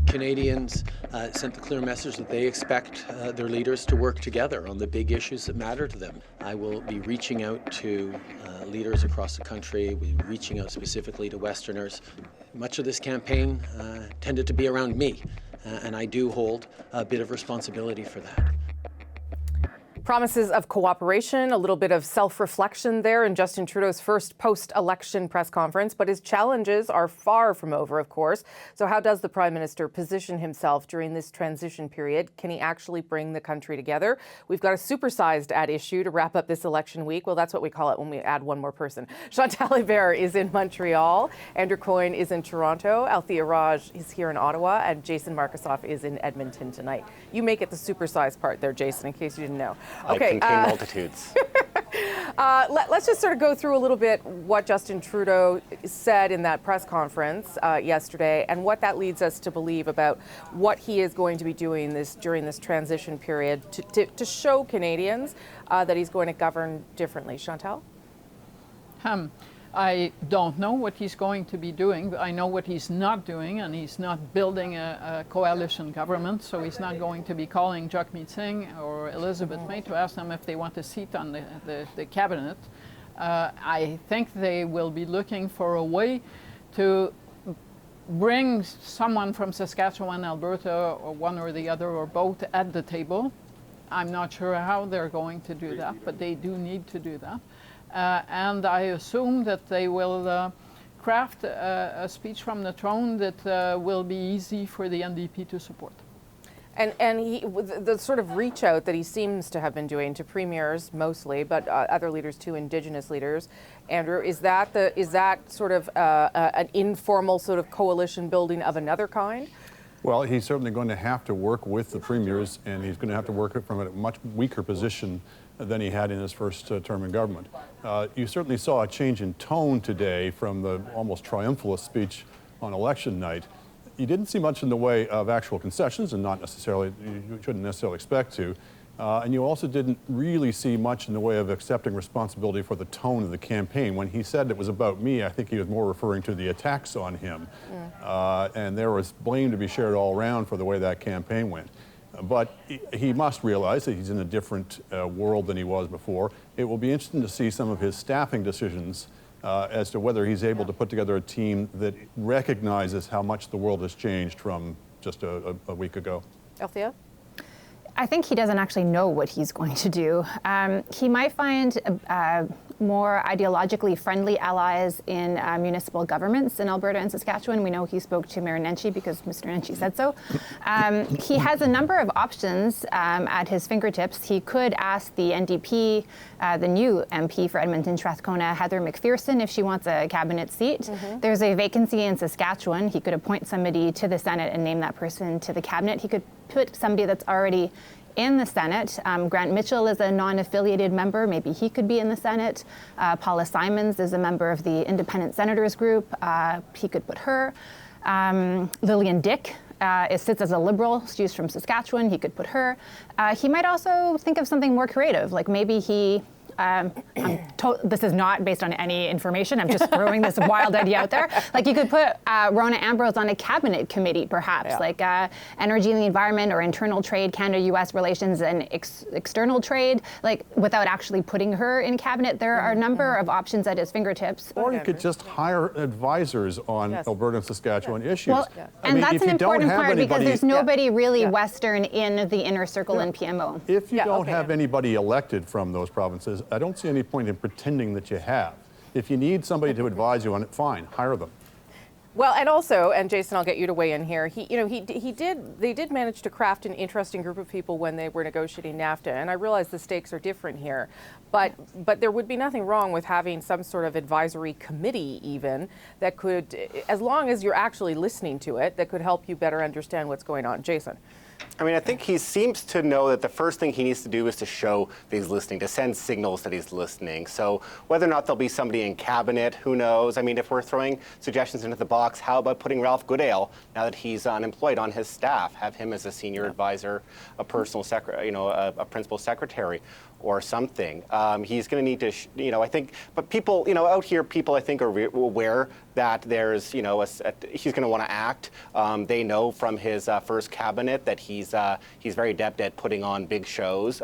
Canadians sent the clear message that they expect their leaders to work together on the big issues that matter to them. I will be reaching out to leaders across the country, we'll be reaching out specifically to Westerners. Much of this campaign tended to be around me, and I do hold a bit of responsibility for that. Promises of cooperation, a little bit of self-reflection there in Justin Trudeau's first post-election press conference, but his challenges are far from over, of course. So how does the Prime Minister position himself during this transition period? Can he actually bring the country together? We've got a supersized at issue to wrap up this election week. Well, that's what we call it when we add one more person. Chantal Hébert is in Montreal, Andrew Coyne is in Toronto, Althea Raj is here in Ottawa, and Jason Markusoff is in Edmonton tonight. You make it the supersized part there, Jason, in case you didn't know. Okay, I contain multitudes. Let's just sort of go through a little bit what Justin Trudeau said in that press conference yesterday and what that leads us to believe about what he is going to be doing during this transition period to show Canadians that he's going to govern differently. Chantal? I don't know what he's going to be doing, but I know what he's not doing, and he's not building a coalition government, so he's not going to be calling Jagmeet Singh or Elizabeth May to ask them if they want a seat on the cabinet. I think they will be looking for a way to bring someone from Saskatchewan, Alberta, or one or the other, or both, at the table. I'm not sure how they're going to do that, but they do need to do that. And I assume that they will craft a speech from the throne that will be easy for the NDP to support. And the sort of reach out that he seems to have been doing to premiers mostly, but other leaders too, Indigenous leaders, Andrew, is that sort of an informal sort of coalition building of another kind? Well, he's certainly going to have to work with the premiers, and he's going to have to work from a much weaker position than he had in his first term in government. You certainly saw a change in tone today from the almost triumphalist speech on election night. You didn't see much in the way of actual concessions, and not necessarily, you shouldn't necessarily expect to. And you also didn't really see much in the way of accepting responsibility for the tone of the campaign. When he said it was about me, I think he was more referring to the attacks on him. And there was blame to be shared all around for the way that campaign went. But he must realize that he's in a different world than he was before. It will be interesting to see some of his staffing decisions as to whether he's able to put together a team that recognizes how much the world has changed from just a week ago. Althea? I think he doesn't actually know what he's going to do. He might find more ideologically friendly allies in municipal governments in Alberta and Saskatchewan. We know he spoke to Mayor Nenshi because Mr. Nenshi said so. He has a number of options at his fingertips. He could ask the NDP, the new MP for Edmonton Strathcona, Heather McPherson, if she wants a cabinet seat. There's a vacancy in Saskatchewan. He could appoint somebody to the Senate and name that person to the cabinet. He could put somebody that's already in the Senate. Grant Mitchell is a non-affiliated member. Maybe he could be in the Senate. Paula Simons is a member of the Independent Senators Group. He could put her. Lillian Dick sits as a Liberal. She's from Saskatchewan. He could put her. He might also think of something more creative, like maybe he this is not based on any information. I'm just throwing this wild idea out there. Like you could put Rona Ambrose on a cabinet committee, perhaps, like energy and the environment or internal trade, Canada-U.S. relations and external trade, like without actually putting her in cabinet. There are a number of options at his fingertips. Or you could just hire advisors on Alberta and Saskatchewan issues. Well, and that's an important part because there's nobody really Western in the inner circle in PMO. If you don't have anybody elected from those provinces, I don't see any point in pretending that you have. If you need somebody to advise you on it, fine, hire them. Well, and also, and Jason, I'll get you to weigh in here. They did manage to craft an interesting group of people when they were negotiating NAFTA, and I realize the stakes are different here, but there would be nothing wrong with having some sort of advisory committee, even that could, as long as you're actually listening to it, that could help you better understand what's going on. Jason. I mean, I think he seems to know that the first thing he needs to do is to show that he's listening, to send signals that he's listening. So whether or not there'll be somebody in cabinet, who knows? I mean, if we're throwing suggestions into the box, how about putting Ralph Goodale, now that he's unemployed, on his staff, have him as a senior advisor, a personal secretary, a principal secretary? or something. He's going to need to, I think, but people, out here, people I think are aware that there's, he's going to want to act. They know from his first cabinet that he's very adept at putting on big shows,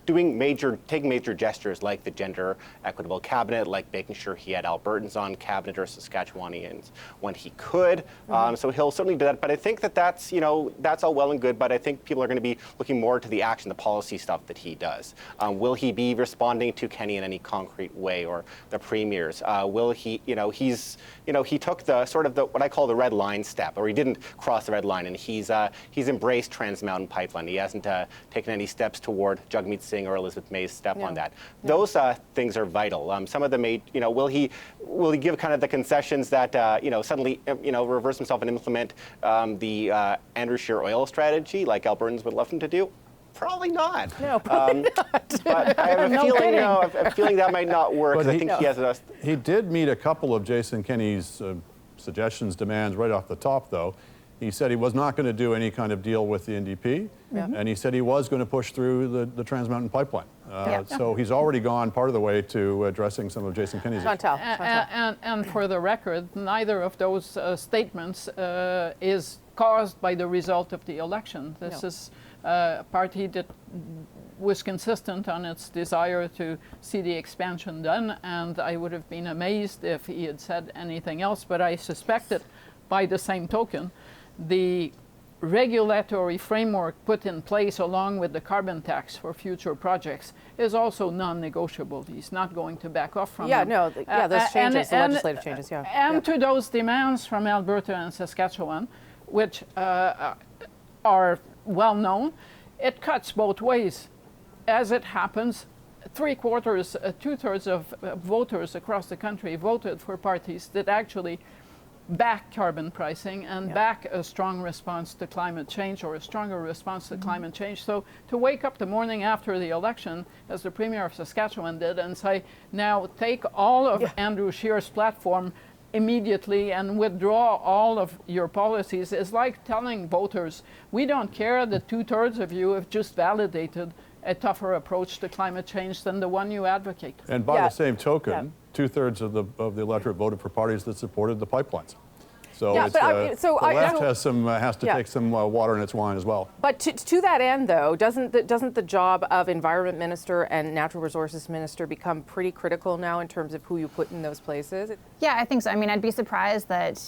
taking major gestures like the gender equitable cabinet, like making sure he had Albertans on cabinet or Saskatchewanians when he could. So he'll certainly do that. But I think that's all well and good. But I think people are going to be looking more to the action, the policy stuff that he does. Will he be responding to Kenney in any concrete way, or the premiers? Will he? He took the sort of what I call the red line step, or he didn't cross the red line, and he's embraced Trans Mountain Pipeline. He hasn't taken any steps toward Jagmeet Singh or Elizabeth May's step on that. Those things are vital. Some of them will he give kind of the concessions that suddenly reverse himself and implement the Andrew Scheer oil strategy like Albertans would love him to do? Probably not. No, probably not. But I have a feeling that might not work. But I think he has a. He did meet a couple of Jason Kenney's suggestions, demands right off the top, though. He said he was not going to do any kind of deal with the NDP, and he said he was going to push through the Trans Mountain Pipeline. So he's already gone part of the way to addressing some of Jason Kenney's issues. And for the record, neither of those statements is caused by the result of the election. This is a party that was consistent on its desire to see the expansion done, and I would have been amazed if he had said anything else, but I suspect that by the same token, the regulatory framework put in place along with the carbon tax for future projects is also non-negotiable. He's not going to back off from them. Those changes, the legislative changes, And to those demands from Alberta and Saskatchewan, which are well known, it cuts both ways. As it happens, two-thirds of voters across the country voted for parties that actually back carbon pricing and back a strong response to climate change, or a stronger response to climate change. So to wake up the morning after the election, as the Premier of Saskatchewan did, and say, now take all of Andrew Scheer's platform immediately and withdraw all of your policies, is like telling voters, we don't care that two-thirds of you have just validated a tougher approach to climate change than the one you advocate. And by the same token, two-thirds of the electorate voted for parties that supported the pipelines. So the left has to take some water in its wine as well. But to that end, though, doesn't the job of Environment Minister and Natural Resources Minister become pretty critical now in terms of who you put in those places? Yeah, I think so. I mean, I'd be surprised that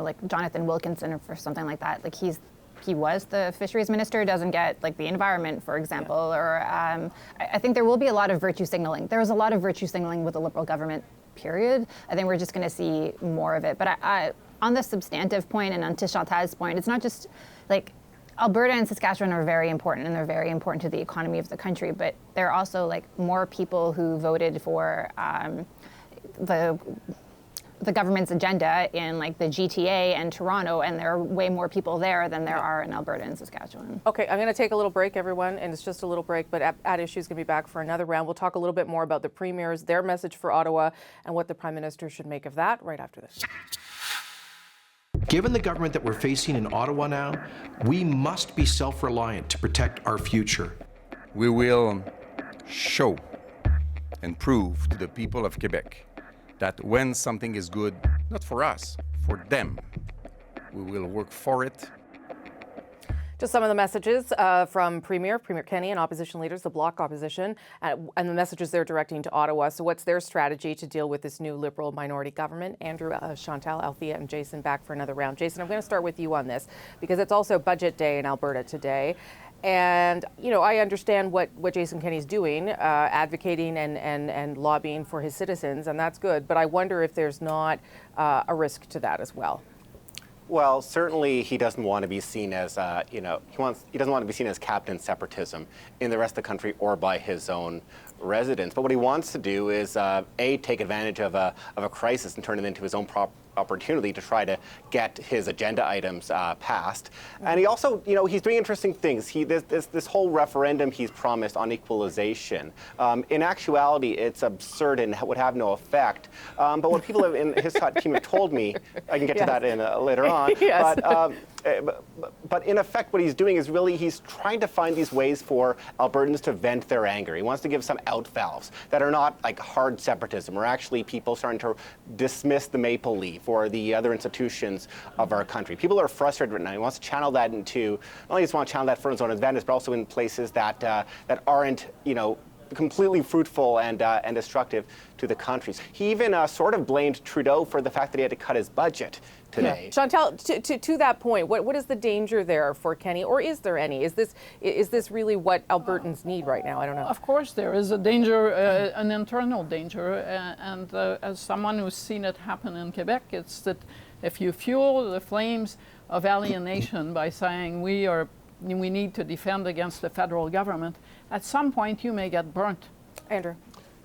like Jonathan Wilkinson or something like that. Like he was the fisheries minister, doesn't get like the environment, for example, or I think there will be a lot of virtue signaling. There was a lot of virtue signaling with the Liberal government, period. I think we're just going to see more of it. But I on the substantive point and on Chantal's point, it's not just like Alberta and Saskatchewan are very important, and they're very important to the economy of the country, but there are also like more people who voted for the government's agenda in like the GTA and Toronto, and there are way more people there than there are in Alberta and Saskatchewan. Okay, I'm going to take a little break, everyone, and it's just a little break, but At Issue is going to be back for another round. We'll talk a little bit more about the premiers, their message for Ottawa, and what the Prime Minister should make of that right after this. Given the government that we're facing in Ottawa now, we must be self-reliant to protect our future. We will show and prove to the people of Quebec that when something is good, not for us, for them, we will work for it. Just some of the messages from Premier Kenney and opposition leaders, the Bloc opposition, and the messages they're directing to Ottawa. So what's their strategy to deal with this new Liberal minority government? Andrew, Chantal, Althea, and Jason back for another round. Jason, I'm going to start with you on this because it's also budget day in Alberta today. And, I understand what Jason Kenney's doing, advocating and lobbying for his citizens, and that's good. But I wonder if there's not a risk to that as well. Well, certainly he doesn't want to be seen as, he doesn't want to be seen as Captain Separatism in the rest of the country or by his own residents. But what he wants to do is, take advantage of a crisis and turn it into his own opportunity to try to get his agenda items passed. And he also, he's doing interesting things. This whole referendum he's promised on equalization. In actuality, it's absurd and would have no effect. But what people in his team have told me, I can get to that later on. Yes. But in effect, what he's doing is really he's trying to find these ways for Albertans to vent their anger. He wants to give some out valves that are not like hard separatism, or actually people starting to dismiss the Maple Leaf or the other institutions of our country. People are frustrated right now. He wants to channel that into, not only does he want to channel that for his own advantage, but also in places that that aren't, completely fruitful and destructive to the country. He even sort of blamed Trudeau for the fact that he had to cut his budget today. Yeah. Chantal, to that point, what is the danger there for Kenny, or is there any? Is this really what Albertans need right now? I don't know. Of course, there is a danger, an internal danger, and as someone who's seen it happen in Quebec, it's that if you fuel the flames of alienation by saying we need to defend against the federal government, at some point you may get burnt. Andrew.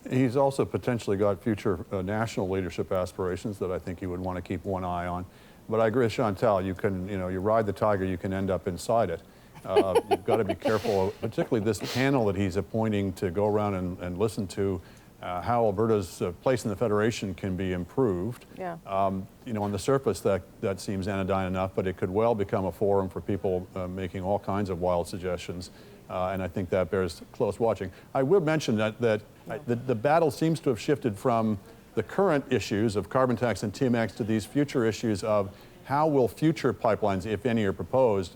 He's also potentially got future national leadership aspirations that I think he would want to keep one eye on. But I agree with Chantal, you ride the tiger, you can end up inside it. You've got to be careful, particularly this panel that he's appointing to go around and listen to how Alberta's place in the Federation can be improved. Yeah. On the surface, that seems anodyne enough, but it could well become a forum for people making all kinds of wild suggestions. And I think that bears close watching. I will mention that the battle seems to have shifted from the current issues of carbon tax and TMX to these future issues of how will future pipelines, if any are proposed,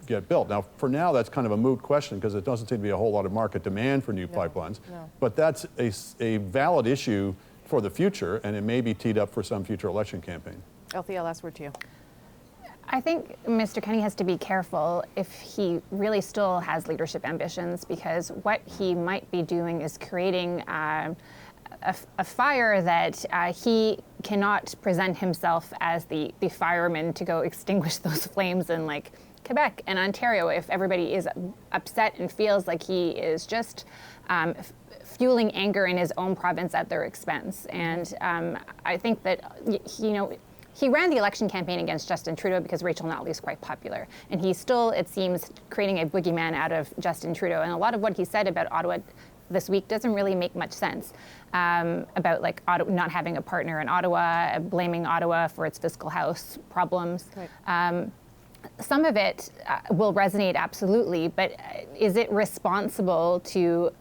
get built. Now, for now, that's kind of a moot question because it doesn't seem to be a whole lot of market demand for new pipelines. No. But that's a valid issue for the future, and it may be teed up for some future election campaign. Althea, last word to you. I think Mr. Kenney has to be careful if he really still has leadership ambitions, because what he might be doing is creating a fire that he cannot present himself as the fireman to go extinguish those flames in like Quebec and Ontario if everybody is upset and feels like he is just fueling anger in his own province at their expense. And I think that, he ran the election campaign against Justin Trudeau because Rachel Notley is quite popular. And he's still, it seems, creating a boogeyman out of Justin Trudeau. And a lot of what he said about Ottawa this week doesn't really make much sense, about like not having a partner in Ottawa, blaming Ottawa for its fiscal house problems. Right. Some of it will resonate absolutely, but is it responsible to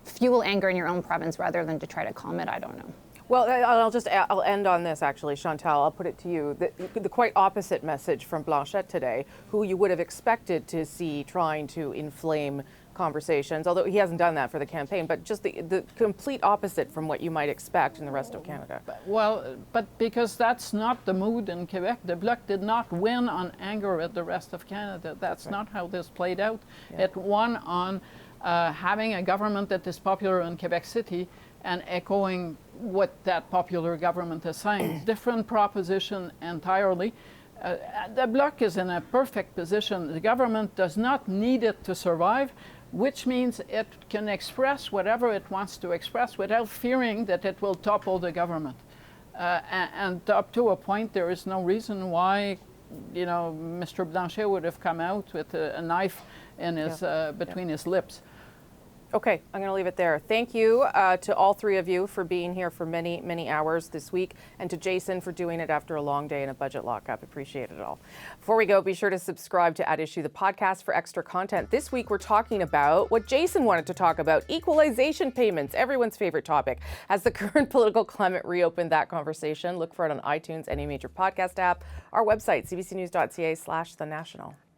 fuel anger in your own province rather than to try to calm it? I don't know. Well, I'll end on this actually, Chantal. I'll put it to you. The quite opposite message from Blanchette today, who you would have expected to see trying to inflame conversations, although he hasn't done that for the campaign, but just the complete opposite from what you might expect in the rest of Canada. Well, but because that's not the mood in Quebec. The Bloc did not win on anger at the rest of Canada. That's right. Not how this played out. Yeah. It won on having a government that is popular in Quebec City and echoing what that popular government is saying. Different proposition entirely. The Bloc is in a perfect position. The government does not need it to survive, which means it can express whatever it wants to express without fearing that it will topple the government. And up to a point, there is no reason why, Mr. Blanchet would have come out with a knife in his between his lips. Okay, I'm going to leave it there. Thank you to all three of you for being here for many, many hours this week, and to Jason for doing it after a long day in a budget lockup. Appreciate it all. Before we go, be sure to subscribe to At Issue, the podcast, for extra content. This week, we're talking about what Jason wanted to talk about, equalization payments, everyone's favorite topic. Has the current political climate reopened that conversation? Look for it on iTunes, any major podcast app, our website, cbcnews.ca/thenational.